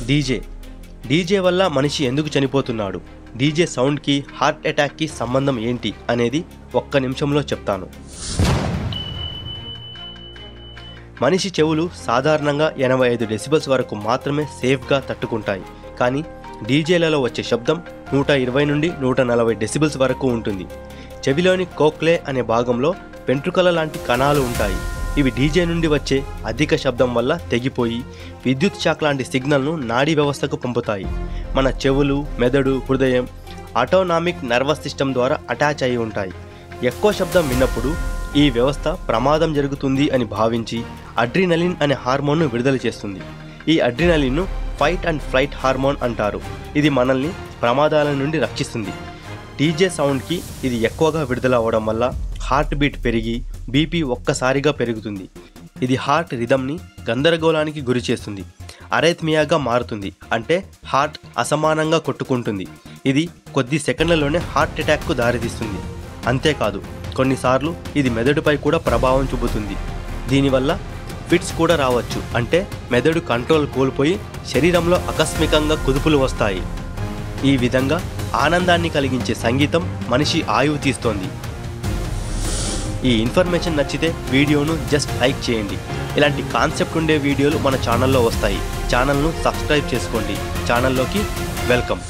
DJ DJ వల్ల మనిషి ఎందుకు చనిపోతున్నాడు, డీజే సౌండ్కి హార్ట్ అటాక్కి సంబంధం ఏంటి అనేది ఒక్క నిమిషంలో చెప్తాను. మనిషి చెవులు సాధారణంగా 85 డెసిబెల్స్ వరకు మాత్రమే సేఫ్గా తట్టుకుంటాయి. కానీ డీజేలలో వచ్చే శబ్దం 120 నుండి 140 డెసిబెల్స్ వరకు ఉంటుంది. చెవిలోని కోక్లే అనే భాగంలో వెంట్రుకల లాంటి కణాలు ఉంటాయి. ఇవి డీజే నుండి వచ్చే అధిక శబ్దం వల్ల తెగిపోయి విద్యుత్ షాక్ లాంటి సిగ్నల్ను నాడీ వ్యవస్థకు పంపుతాయి. మన చెవులు, మెదడు, హృదయం ఆటోనామిక్ నర్వస్ సిస్టమ్ ద్వారా అటాచ్ అయి ఉంటాయి. ఎక్కువ శబ్దం విన్నప్పుడు ఈ వ్యవస్థ ప్రమాదం జరుగుతుంది అని భావించి అడ్రినలిన్ అనే హార్మోన్ను విడుదల చేస్తుంది. ఈ అడ్రినలిన్ను ఫైట్ అండ్ ఫ్లైట్ హార్మోన్ అంటారు. ఇది మనల్ని ప్రమాదాల నుండి రక్షిస్తుంది. డీజే సౌండ్కి ఇది ఎక్కువగా విడుదల అవ్వడం వల్ల హార్ట్ బీట్ పెరిగి బీపీ ఒక్కసారిగా పెరుగుతుంది. ఇది హార్ట్ రిథమ్ని గందరగోళానికి గురి చేస్తుంది. అరైథ్మియాగా మారుతుంది, అంటే హార్ట్ అసమానంగా కొట్టుకుంటుంది. ఇది కొద్ది సెకండ్లలోనే హార్ట్ అటాక్కు దారితీస్తుంది. అంతేకాదు, కొన్నిసార్లు ఇది మెదడుపై కూడా ప్రభావం చూపుతుంది. దీనివల్ల ఫిట్స్ కూడా రావచ్చు, అంటే మెదడు కంట్రోల్ కోల్పోయి శరీరంలో ఆకస్మికంగా కుదుపులు వస్తాయి. ఈ విధంగా ఆనందాన్ని కలిగించే సంగీతం మనిషి ఆయువు తీస్తోంది. ఈ ఇన్ఫర్మేషన్ నచ్చితే వీడియోను జస్ట్ లైక్ చేయండి. ఇలాంటి కాన్సెప్ట్ ఉండే వీడియోలు మన ఛానల్లో వస్తాయి. ఛానల్ను సబ్స్క్రైబ్ చేసుకోండి. ఛానల్లోకి వెల్కమ్.